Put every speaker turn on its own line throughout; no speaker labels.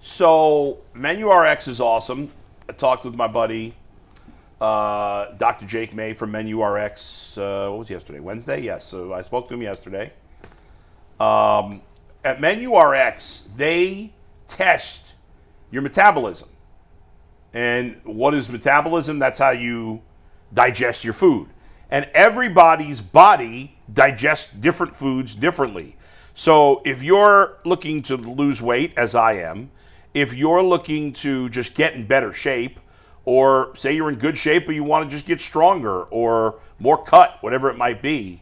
So MenuRx is awesome. I talked with my buddy, Dr. Jake May from MenuRx. What was yesterday? Wednesday? Yes. So I spoke to him yesterday. At MenuRx, they test your metabolism. And what is metabolism? That's how you digest your food. And everybody's body digests different foods differently. So if you're looking to lose weight, as I am, if you're looking to just get in better shape, or say you're in good shape but you want to just get stronger or more cut, whatever it might be,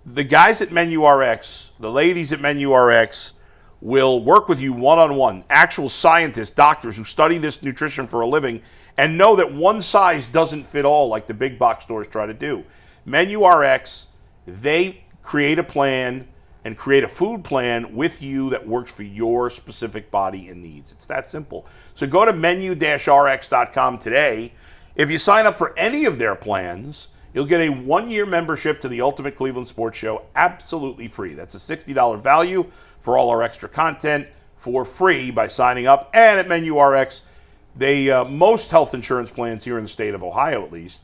the guys at MenuRx, the ladies at MenuRx, will work with you one-on-one, actual scientists, doctors who study this nutrition for a living and know that one size doesn't fit all like the big box stores try to do. MenuRx, they create a plan and create a food plan with you that works for your specific body and needs. It's that simple. So go to menu-rx.com today. If you sign up for any of their plans, you'll get a 1-year membership to the Ultimate Cleveland Sports Show absolutely free. That's a $60 value for all our extra content for free by signing up. And at MenuRx, they most health insurance plans here in the state of Ohio, at least,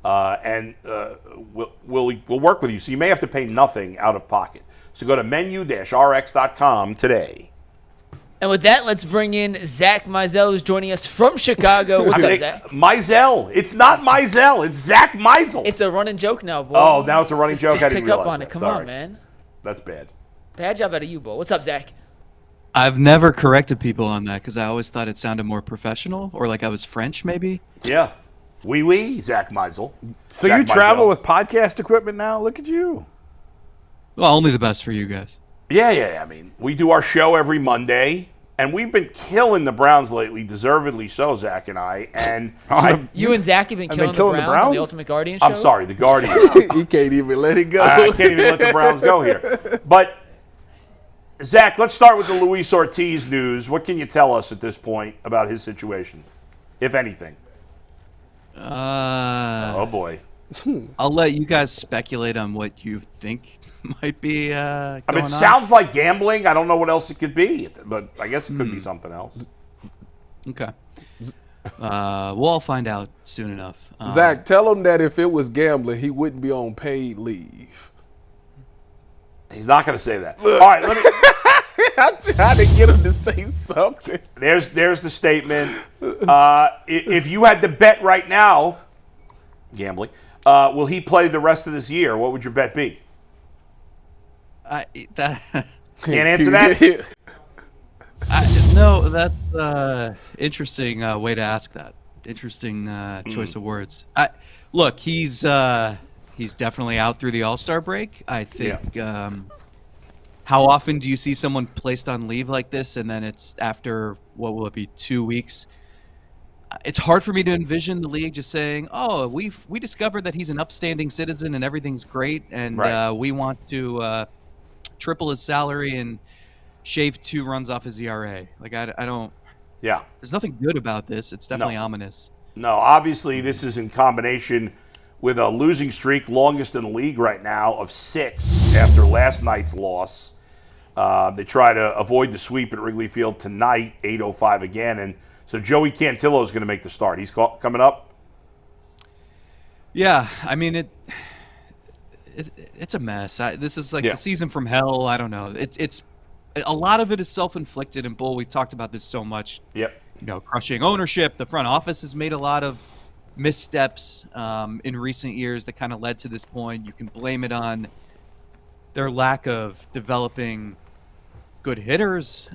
will work with you. So you may have to pay nothing out of pocket. So go to menu-rx.com today.
And with that, let's bring in Zack Meisel, who's joining us from Chicago. What's up, Zach?
Meisel. It's not Meisel. It's Zack Meisel.
It's a running joke now, boy.
Oh, now it's a running joke? I didn't
pick
realize
up on
that.
it. Come
Sorry.
on, man.
That's bad.
Bad job out of you, boy. What's up, Zach?
I've never corrected people on that because I always thought it sounded more professional or like I was French, maybe.
Yeah. Oui, Zack Meisel.
So
Zack
you travel
Meisel.
with podcast equipment now? Look at you.
Well, only the best for you guys.
Yeah. I mean, we do our show every Monday, and we've been killing the Browns lately, deservedly so, Zach and I. And
You and Zach have been killing the Browns on the Ultimate Guardian show?
I'm sorry, the Guardian.
You can't even let it go.
I can't even let the Browns go here. But, Zach, let's start with the Luis Ortiz news. What can you tell us at this point about his situation, if anything? Oh, boy.
I'll let you guys speculate on what you think might be going on.
I mean, it sounds like gambling. I don't know what else it could be, but I guess it could be something else.
Okay. We'll all find out soon enough.
Zach, tell him that if it was gambling, he wouldn't be on paid leave.
He's not going to say that. All right, let me.
I tried to get him to say something.
There's the statement. If you had to bet right now, gambling, will he play the rest of this year? What would your bet be?
Can't
Can't answer that?
No, that's interesting way to ask that. Interesting choice of words. Look, he's definitely out through the All-Star break. I think.
Yeah.
How often do you see someone placed on leave like this, and then it's after what will it be, 2 weeks? It's hard for me to envision the league just saying, "Oh, we discovered that he's an upstanding citizen and everything's great, and we want to triple his salary and shave 2 runs off his ERA." Like I don't.
Yeah.
There's nothing good about this. It's definitely ominous.
No, obviously this is in combination with a losing streak, longest in the league right now, of 6 after last night's loss. They try to avoid the sweep at Wrigley Field tonight, 8:05 again, and so Joey Cantillo is going to make the start. He's coming up.
Yeah, I mean it's a mess. This is like the season from hell. I don't know. It's a lot of it is self-inflicted. And Bull, we've talked about this so much.
Yep.
You know, crushing ownership. The front office has made a lot of missteps in recent years that kind of led to this point. You can blame it on their lack of developing good hitters.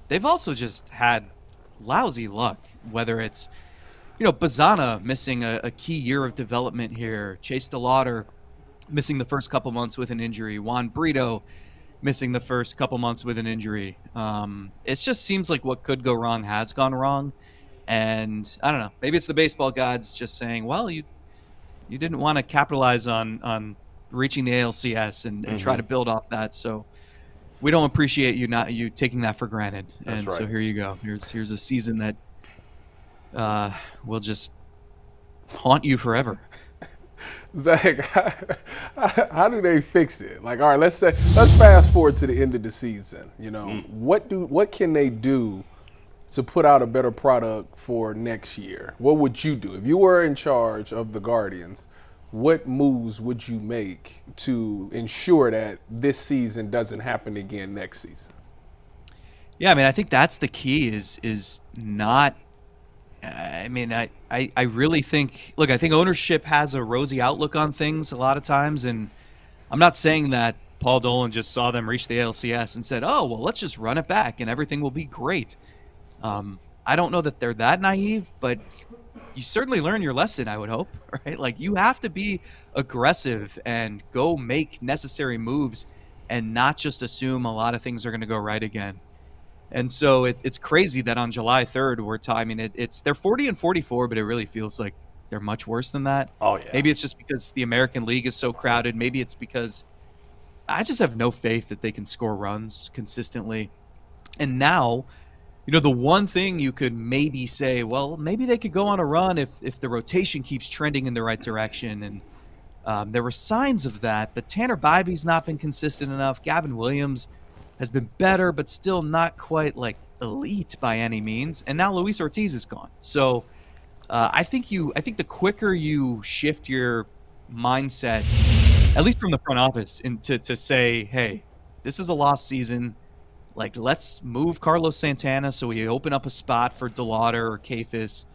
They've also just had lousy luck, whether it's, Bazana missing a key year of development here, Chase Delauter missing the first couple months with an injury, Juan Brito missing the first couple months with an injury. It just seems like what could go wrong has gone wrong. And I don't know, maybe it's the baseball gods just saying, well, you didn't want to capitalize on reaching the ALCS and try to build off that. So we don't appreciate you taking that for granted.
That's
and
right.
So here you go. Here's a season that will just haunt you forever.
Zach, how do they fix it? Like, all right, let's fast forward to the end of the season. You know, what can they do to put out a better product for next year? What would you do if you were in charge of the Guardians? What moves would you make to ensure that this season doesn't happen again next season?
Yeah, I mean, I think that's the key is not. I mean, I really think. Look, I think ownership has a rosy outlook on things a lot of times, and I'm not saying that Paul Dolan just saw them reach the ALCS and said, "Oh, well, let's just run it back and everything will be great." I don't know that they're that naive, but you certainly learn your lesson, I would hope, right? Like, you have to be aggressive and go make necessary moves and not just assume a lot of things are going to go right again. And so it's crazy that on July 3rd, they're 40-44, but it really feels like they're much worse than that.
Oh, yeah.
Maybe it's just because the American League is so crowded. Maybe it's because I just have no faith that they can score runs consistently. And now, you know, the one thing you could maybe say, well, maybe they could go on a run if the rotation keeps trending in the right direction. And there were signs of that, but Tanner Bibee's not been consistent enough. Gavin Williams has been better, but still not quite like elite by any means. And now Luis Ortiz is gone. So I think the quicker you shift your mindset, at least from the front office, to say, hey, this is a lost season. Like, let's move Carlos Santana so we open up a spot for Delauter or Kafis,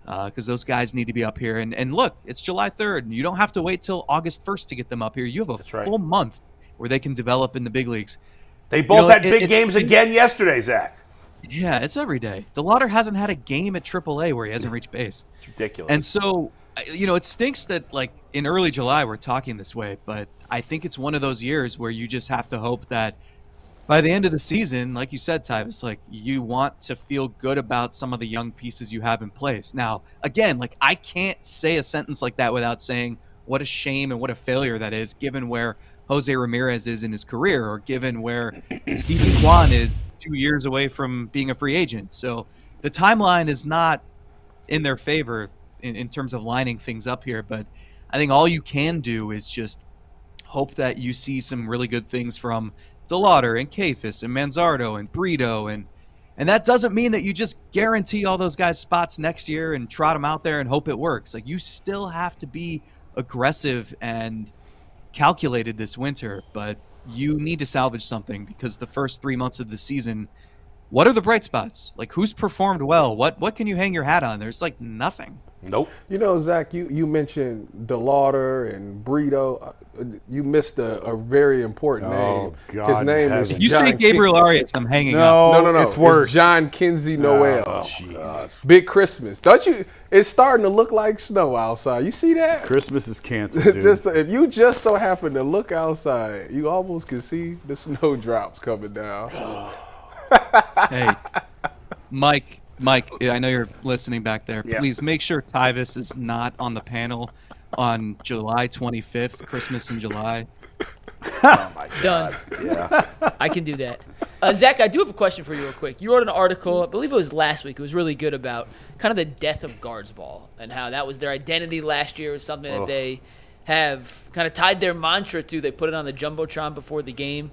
because those guys need to be up here. And look, it's July 3rd. And you don't have to wait till August 1st to get them up here. You have a full month where they can develop in the big leagues.
They both had big games again yesterday, Zach.
Yeah, it's every day. Delauter hasn't had a game at AAA where he hasn't reached base.
It's ridiculous.
And so, you know, it stinks that, like, in early July we're talking this way, but I think it's one of those years where you just have to hope that by the end of the season, like you said, Tyvus, like, you want to feel good about some of the young pieces you have in place. Now, again, like, I can't say a sentence like that without saying what a shame and what a failure that is, given where Jose Ramirez is in his career, or given where Stephen Kwan is 2 years away from being a free agent. So the timeline is not in their favor in terms of lining things up here. But I think all you can do is just hope that you see some really good things from Delauter and Kafis and Manzardo and Brito. And that doesn't mean that you just guarantee all those guys spots next year and trot them out there and hope it works. Like, you still have to be aggressive and calculated this winter, but you need to salvage something, because the first 3 months of the season, what are the bright spots? Like, who's performed well? What can you hang your hat on? There's like nothing.
Nope.
You know, Zach, you mentioned Delauter and Brito. You missed a very important name.
Oh, God.
His name is
If you
John
say Gabriel Arias, I'm hanging up.
No.
It's worse.
It's John Kinsey Noel.
Oh, jeez.
Big Christmas. Don't you? It's starting to look like snow outside. You see that?
Christmas is canceled, dude.
If you just so happen to look outside, you almost can see the snowdrops coming down.
Hey, Mike, I know you're listening back there.
Yeah.
Please make sure Tyvus is not on the panel on July 25th, Christmas in July.
Oh, my
Done.
God. Yeah.
I can do that. Zach, I do have a question for you real quick. You wrote an article, I believe it was last week. It was really good about kind of the death of guards ball and how that was their identity last year. It was something that they have kind of tied their mantra to. They put it on the Jumbotron before the game.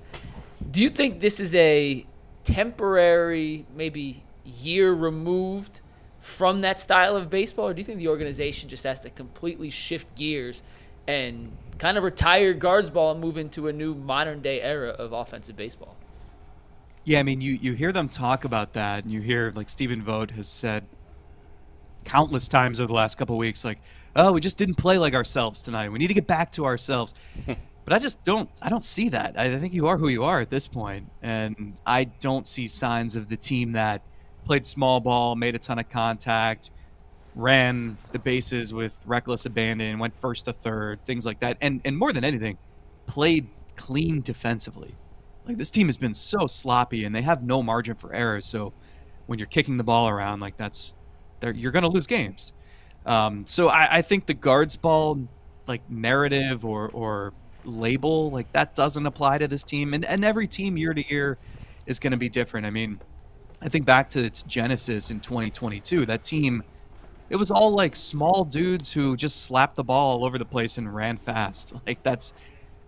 Do you think this is a temporary, maybe year removed from that style of baseball, or do you think the organization just has to completely shift gears and kind of retire guards ball and move into a new modern day era of offensive baseball?
Yeah, I mean, you hear them talk about that, and you hear, like, Stephen Vogt has said countless times over the last couple of weeks, like, oh, we just didn't play like ourselves tonight. We need to get back to ourselves. But I don't see that. I think you are who you are at this point, and I don't see signs of the team that played small ball, made a ton of contact, ran the bases with reckless abandon, went first to third, things like that, and more than anything, played clean defensively. Like, this team has been so sloppy, and they have no margin for error. So when you're kicking the ball around like you're going to lose games. So I think the guards ball, like, narrative or label, like, that doesn't apply to this team. And every team year to year is going to be different. I mean, I think back to its genesis in 2022, that team it was all like small dudes who just slapped the ball all over the place and ran fast. Like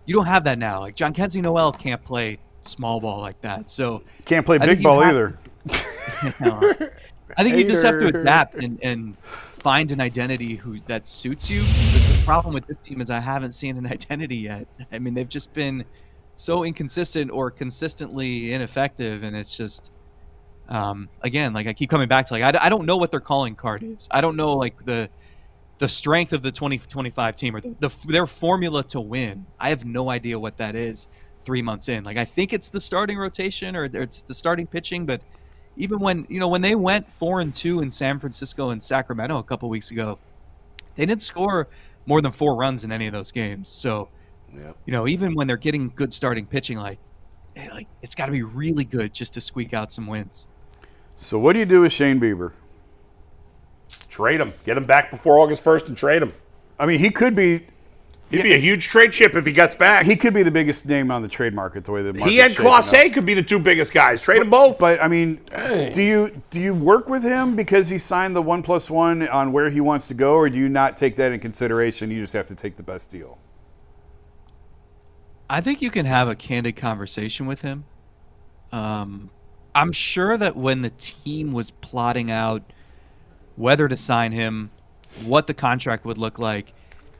you don't have that now. Like John Kenzie Noel can't play small ball like that. So
Can't play
I think
big ball
you
either.
I think you just have to
Hater.
adapt and find an identity that suits you. But the problem with this team is I haven't seen an identity yet. I mean, they've just been so inconsistent or consistently ineffective, and it's just again, like I keep coming back to, like I don't know what their calling card is. I don't know like the strength of the 2025 team or their formula to win. I have no idea what that is 3 months in. Like I think it's the starting rotation or it's the starting pitching, but even when they went 4-2 in San Francisco and Sacramento a couple weeks ago, they didn't score more than 4 runs in any of those games. So, even when they're getting good starting pitching, like it's got to be really good just to squeak out some wins.
So what do you do with Shane Bieber?
Trade him. Get him back before August 1st and trade him.
I mean, he'd
be a huge trade chip if he gets back.
He could be the biggest name on the trade market, the way the market's
He and
shaping up.
Clase could be the 2 biggest guys. Trade them both.
But I mean, do you work with him because he signed the 1+1 on where he wants to go, or do you not take that in consideration? You just have to take the best deal.
I think you can have a candid conversation with him. I'm sure that when the team was plotting out whether to sign him, what the contract would look like,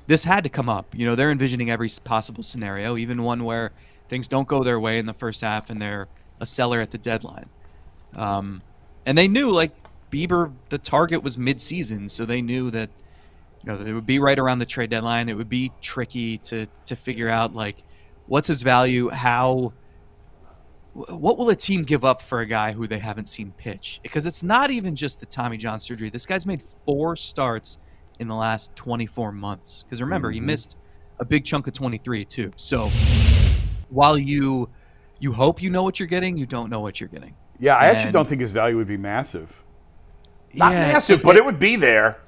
this had to come up. They're envisioning every possible scenario, even one where things don't go their way in the first half and they're a seller at the deadline. And they knew, like, Bieber, the target was mid-season, so they knew that, it would be right around the trade deadline. It would be tricky to figure out, like, what's his value, what will a team give up for a guy who they haven't seen pitch? Because it's not even just the Tommy John surgery. This guy's made 4 starts in the last 24 months. Because remember, he missed a big chunk of 23 too. So while you hope you know what you're getting, you don't know what you're getting.
Yeah, I actually don't think his value would be massive.
Not massive, but it would be there.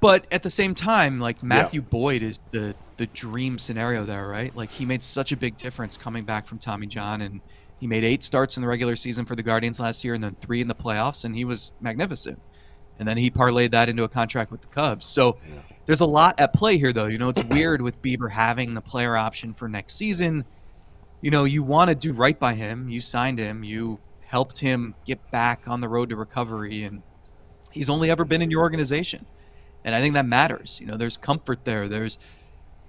But at the same time, like Matthew Boyd is the dream scenario there, right? Like he made such a big difference coming back from Tommy John, and he made 8 starts in the regular season for the Guardians last year and then 3 in the playoffs, and he was magnificent. And then he parlayed that into a contract with the Cubs. So there's a lot at play here, though. It's weird with Bieber having the player option for next season. You want to do right by him. You signed him. You helped him get back on the road to recovery, and he's only ever been in your organization. And I think that matters. There's comfort there. There's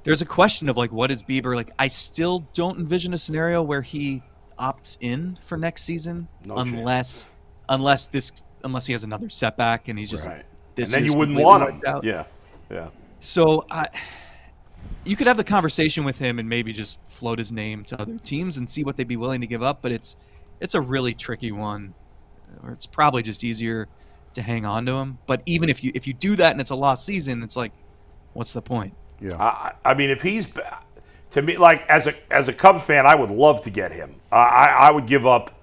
a question of, like, what is Bieber? Like, I still don't envision a scenario where he opts in for next season unless he has another setback and he's just this.
And then
year's
you wouldn't
completely
want him.
wiped out.
Yeah.
So you could have the conversation with him and maybe just float his name to other teams and see what they'd be willing to give up. But it's a really tricky one, or it's probably just easier to hang on to him. But even if you do that and it's a lost season, it's like, what's the point?
Yeah. I mean, if he's to me, like as a Cubs fan, I would love to get him. I would give up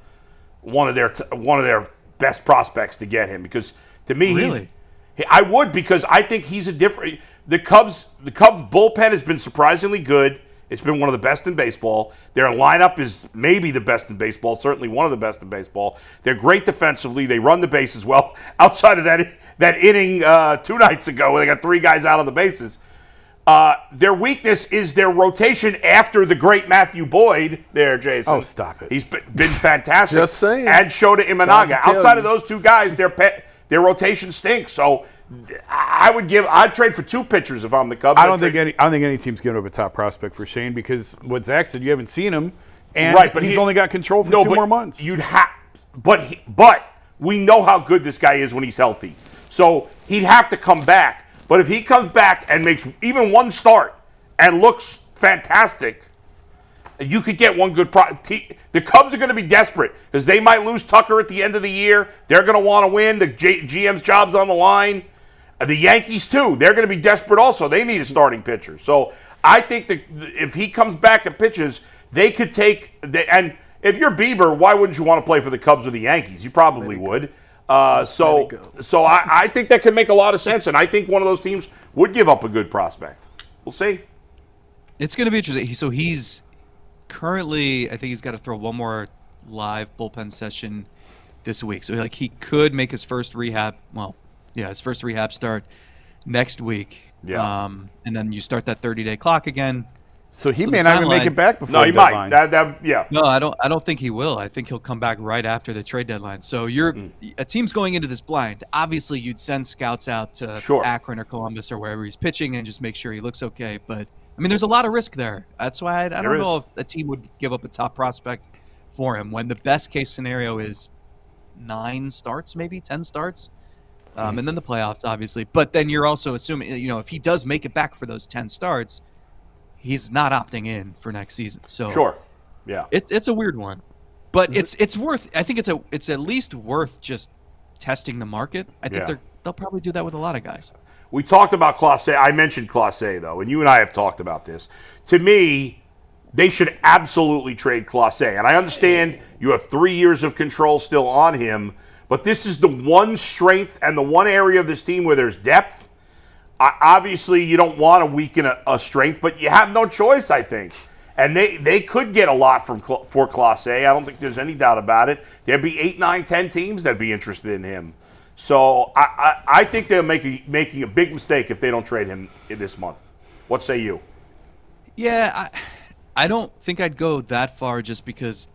one of their best prospects to get him, because to me,
really,
I would, because I think he's a different. The Cubs bullpen has been surprisingly good. It's been one of the best in baseball. Their lineup is maybe the best in baseball, certainly one of the best in baseball. They're great defensively. They run the bases well. Outside of that inning 2 nights ago where they got 3 guys out on the bases. Their weakness is their rotation after the great Matthew Boyd there, Jason.
Oh, stop it.
He's been fantastic.
Just saying.
And Shota Imanaga.
Trying to tell
Outside
you.
of those 2 guys, their rotation stinks. So I'd trade for 2 pitchers if I'm the Cubs.
I don't think any team's giving up a top prospect for Shane, because what Zach said, you haven't seen him, and
Right, but
he's
he-
only got control for
No,
2
but
more months.
You'd have, but we know how good this guy is when he's healthy. So he'd have to come back. But if he comes back and makes even 1 start and looks fantastic, you could get one good the Cubs are going to be desperate because they might lose Tucker at the end of the year. They're going to want to win. The GM's job's on the line. The Yankees, too. They're going to be desperate also. They need a starting pitcher. So I think that if he comes back and pitches, they could take and if you're Bieber, why wouldn't you want to play for the Cubs or the Yankees? You probably would. So I think that could make a lot of sense, and I think one of those teams would give up a good prospect. We'll see.
It's going to be interesting. So he's currently, I think he's got to throw one more live bullpen session this week. So like he could make his first rehab, well, Yeah, his first rehab start next week.
Yeah.
And then you start that 30-day clock again.
So he
So
may
the
not even make
timeline-
it back before
No,
the
he
deadline.
might. Yeah.
No, I don't think he will. I think he'll come back right after the trade deadline. So a team's going into this blind. Obviously, you'd send scouts out to
Sure.
Akron or Columbus or wherever he's pitching and just make sure he looks okay. But I mean, there's a lot of risk there. That's why I
There
don't
is.
know if a team would give up a top prospect for him when the best case scenario is 9 starts, maybe 10 starts, and then the playoffs, obviously. But then you're also assuming, if he does make it back for those 10 starts, he's not opting in for next season. So
Sure. Yeah.
it's a weird one, but it's worth. I think it's at least worth just testing the market. I think
Yeah.
they'll probably do that with a lot of guys.
We talked about Clase. I mentioned Clase, though, and you and I have talked about this. To me, they should absolutely trade Clase. And I understand you have 3 years of control still on him, but this is the one strength and the one area of this team where there's depth. Obviously, you don't want to weaken a strength, but you have no choice, I think. And they could get a lot for Clase. I don't think there's any doubt about it. There'd be 8, 9, 10 teams that'd be interested in him. So I think they're making a big mistake if they don't trade him this month. What say you?
Yeah, I don't think I'd go that far just because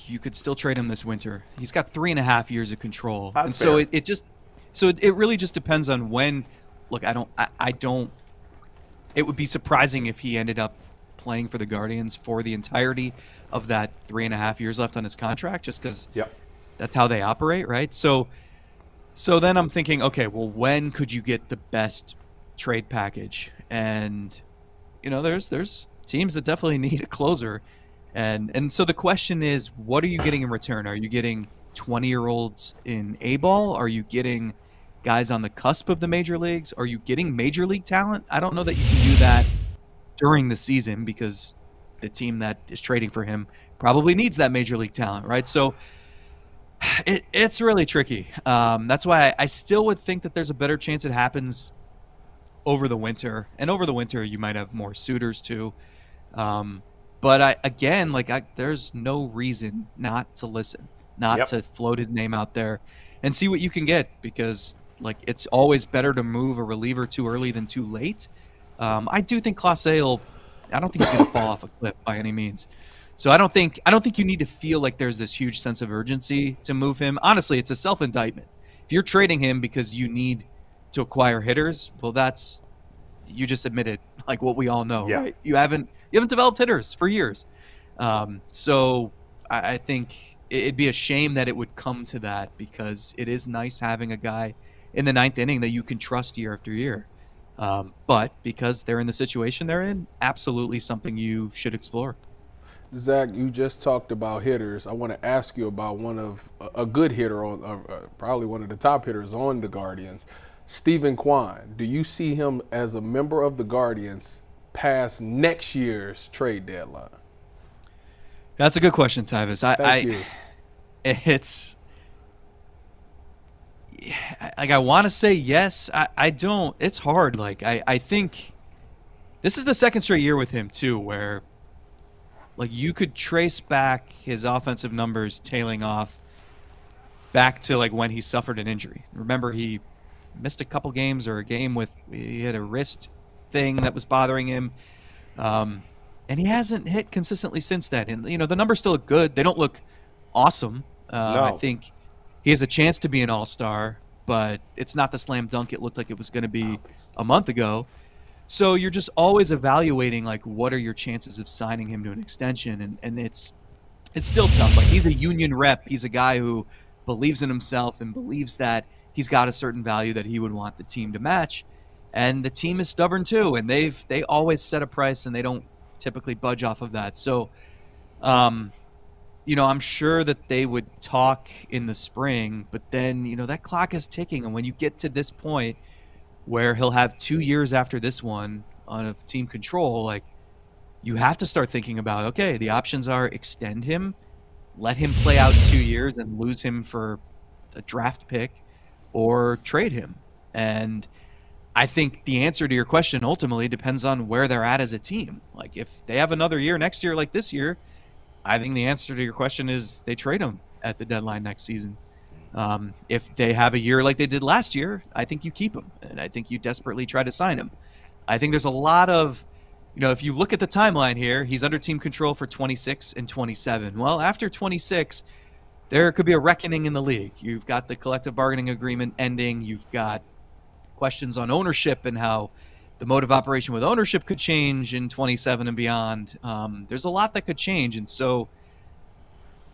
you could still trade him this winter. He's got 3.5 years of control,
That's
and so
fair.
it really just depends on when. Look, I don't. It would be surprising if he ended up playing for the Guardians for the entirety of that 3.5 years left on his contract, just because that's how they operate, right? So then I'm thinking, okay, well, when could you get the best trade package? And there's teams that definitely need a closer, and so the question is, what are you getting in return? Are you getting 20-year-olds in A-ball? Are you getting guys on the cusp of the major leagues? Are you getting major league talent? I don't know that you can do that during the season because the team that is trading for him probably needs that major league talent, right? So it's really tricky. That's why I still would think that there's a better chance it happens over the winter. And over the winter, you might have more suitors too. But there's no reason not to listen, not to float his name out there and see what you can get, because it's always better to move a reliever too early than too late. I do think Clase I don't think he's going to fall off a cliff by any means. So I don't think you need to feel like there's this huge sense of urgency to move him. Honestly, it's a self-indictment. If you're trading him because you need to acquire hitters, well, you just admitted what we all know, right? You haven't developed hitters for years. So I think it'd be a shame that it would come to that, because it is nice having a guy in the 9th inning that you can trust year after year. But because they're in the situation they're in, absolutely something you should explore.
Zach, you just talked about hitters. I want to ask you about a good hitter on probably one of the top hitters on the Guardians, Stephen Kwan. Do you see him as a member of the Guardians past next year's trade deadline?
That's a good question, Tyvis.
Thank you.
I want to say yes. I don't. It's hard. I think this is the second straight year with him too, where you could trace back his offensive numbers tailing off back to when he suffered an injury. Remember, he missed a couple games, or a game he had a wrist thing that was bothering him, and he hasn't hit consistently since then. And the numbers still look good. They don't look awesome.
No.
I think he has a chance to be an all-star, but it's not the slam dunk it looked like it was going to be a month ago. So you're just always evaluating what are your chances of signing him to an extension, and it's still tough. He's a union rep. He's a guy who believes in himself and believes that he's got a certain value that he would want the team to match, and the team is stubborn too, and they always set a price and they don't typically budge off of that. So I'm sure that they would talk in the spring, but then that clock is ticking, and when you get to this point where he'll have 2 years after this one of team control, you have to start thinking about, okay, the options are extend him, let him play out 2 years and lose him for a draft pick, or trade him. And I think the answer to your question ultimately depends on where they're at as a team. If they have another year next year like this year, I think the answer to your question is they trade him at the deadline next season. If they have a year like they did last year, I think you keep him, and I think you desperately try to sign him. I think there's a lot of, if you look at the timeline here, he's under team control for 26 and 27. Well, after 26, there could be a reckoning in the league. You've got the collective bargaining agreement ending. You've got questions on ownership and how the mode of operation with ownership could change in 27 and beyond. There's a lot that could change, and so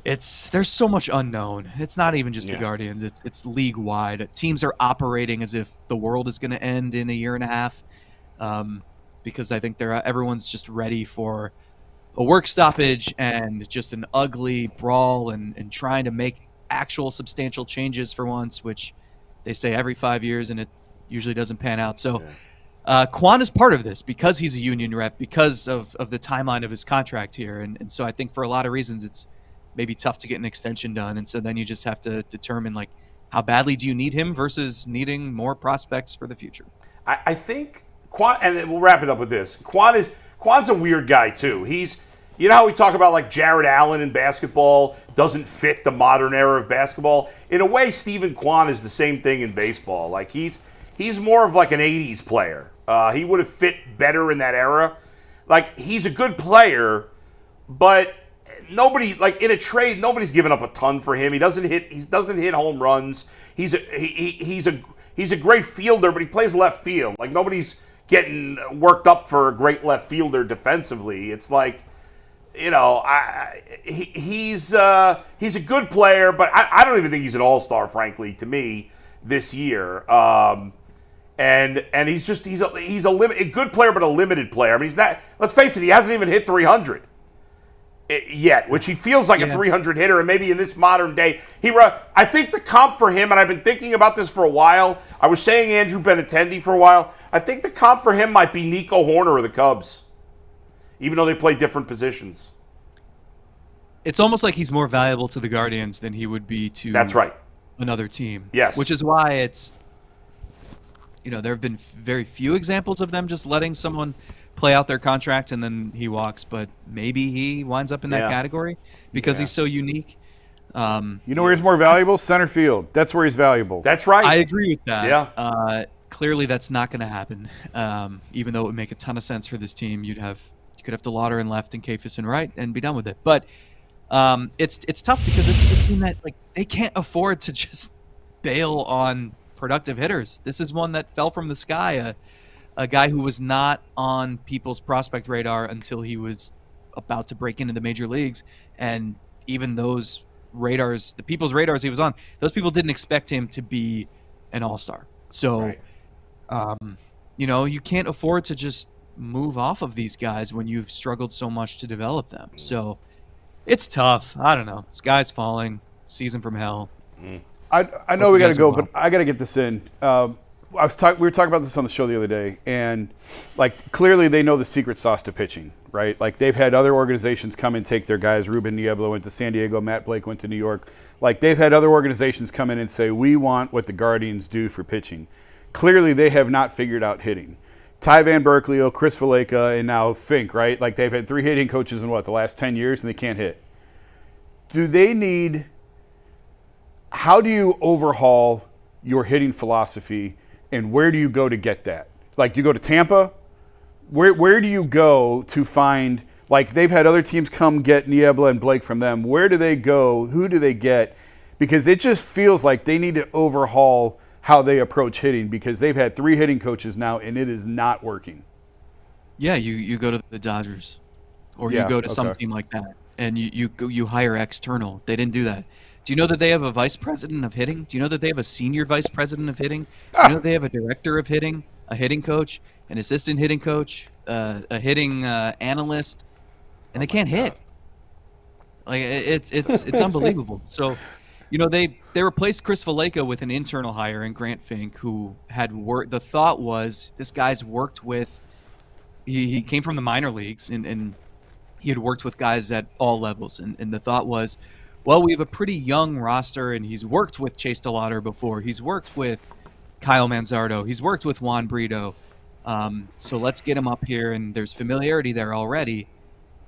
there's so much unknown. It's not even just the Guardians. It's league wide. Teams are operating as if the world is going to end in a year and a half, because I think everyone's just ready for a work stoppage and just an ugly brawl and trying to make actual substantial changes for once, which they say every 5 years, and it usually doesn't pan out. So Kwan is part of this because he's a union rep, because of the timeline of his contract here. And so I think for a lot of reasons, it's maybe tough to get an extension done. And so then you just have to determine, like, how badly do you need him versus needing more prospects for the future.
I think Kwan, and then we'll wrap it up with this. Kwan's a weird guy too. You know how we talk about like Jared Allen in basketball doesn't fit the modern era of basketball? In a way, Stephen Kwan is the same thing in baseball. Like he's more of like an 80s player. He would have fit better in that era. Like he's a good player, but nobody, like in a trade, nobody's given up a ton for him. He doesn't hit home runs. He's a great fielder, but he plays left field. Like nobody's getting worked up for a great left fielder defensively. It's like, he's a good player, but I don't even think he's an all-star, frankly, to me this year. And he's a good player, but a limited player. I mean, he's not. Let's face it, he hasn't even hit 300 yet, which he feels like a 300 hitter, and maybe in this modern day, I think the comp for him, and I've been thinking about this for a while. I was saying Andrew Benintendi for a while. I think the comp for him might be Nico Horner of the Cubs, even though they play different positions.
It's almost like he's more valuable to the Guardians than he would be to another team.
Yes.
Which is why it's, there have been very few examples of them just letting someone play out their contract and then he walks, but maybe he winds up in that category because he's so unique.
You know where he's more valuable? Center field. That's where he's valuable.
That's right.
I agree with that.
Yeah.
Clearly that's not going to happen. Even though it would make a ton of sense for this team, you could have Delauter in left and Kafis in right and be done with it. But it's tough because it's a team that, like, they can't afford to just bail on productive hitters. This is one that fell from the sky. A guy who was not on people's prospect radar until he was about to break into the major leagues. And even those radars, the people's radars he was on, those people didn't expect him to be an all-star. So, you can't afford to just move off of these guys when you've struggled so much to develop them. So it's tough. I don't know. Sky's falling. Season from hell.
I know we got to go, but I got to get this in. We were talking about this on the show the other day, and like clearly they know the secret sauce to pitching, right? Like they've had other organizations come and take their guys. Ruben Niebla went to San Diego. Matt Blake went to New York. Like they've had other organizations come in and say, we want what the Guardians do for pitching. Clearly they have not figured out hitting. Ty Van Berkeley, Chris Valleca, and now Fink, right? Like they've had 3 hitting coaches in the last 10 years, and they can't hit. How do you overhaul your hitting philosophy, and where do you go to get that? Like, do you go to Tampa? Where do you go to find, like, they've had other teams come get Niebla and Blake from them. Where do they go? Who do they get? Because it just feels like they need to overhaul how they approach hitting, because they've had 3 hitting coaches now, and it is not working.
Yeah, you go to the Dodgers, or you go to some team like that, and you hire external. They didn't do that. Do you know that they have a vice president of hitting? Do you know that they have a senior vice president of hitting? Do you know that they have a director of hitting, a hitting coach, an assistant hitting coach, a hitting analyst, and they can't hit? Like it's unbelievable. So, they replaced Chris Valleca with an internal hire in Grant Fink, who had worked. The thought was this guy's worked with. He came from the minor leagues and he had worked with guys at all levels, and the thought was, well, we have a pretty young roster, and he's worked with Chase Delauter before. He's worked with Kyle Manzardo. He's worked with Juan Brito. So let's get him up here, and there's familiarity there already,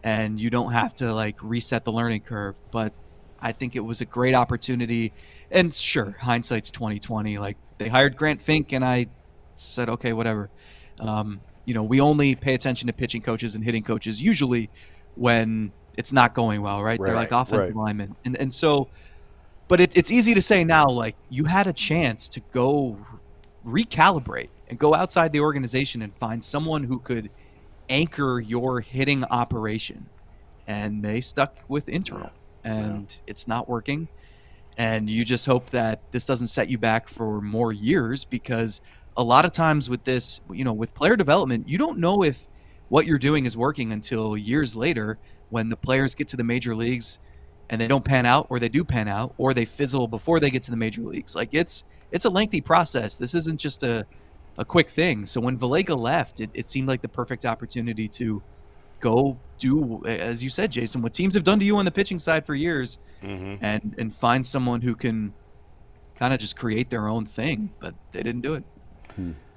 and you don't have to, like, reset the learning curve. But I think it was a great opportunity, And sure, hindsight's 2020. Like, they hired Grant Fink, and I said, okay, whatever. We only pay attention to pitching coaches and hitting coaches usually when it's not going well, right? They're like offensive linemen. And so, but it's easy to say now, like, you had a chance to go recalibrate and go outside the organization and find someone who could anchor your hitting operation. And they stuck with internal, and it's not working. And you just hope that this doesn't set you back for more years, because a lot of times with this, with player development, you don't know if what you're doing is working until years later, when the players get to the major leagues and they don't pan out, or they do pan out, or they fizzle before they get to the major leagues. Like, it's a lengthy process. This isn't just a quick thing. So when Vallega left, it seemed like the perfect opportunity to go do, as you said, Jason, what teams have done to you on the pitching side for years, and find someone who can kind of just create their own thing. But they didn't do it.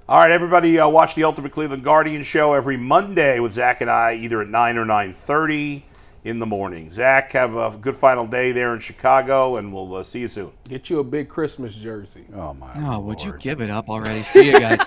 All right, everybody, watch the Ultimate Cleveland Guardian show every Monday with Zach and I, either at 9 or 9:30 in the morning. Zach, have a good final day there in Chicago, and we'll see you soon.
Get you a big Christmas jersey.
Oh, my
Oh,
Lord.
would you give it up already? See you guys.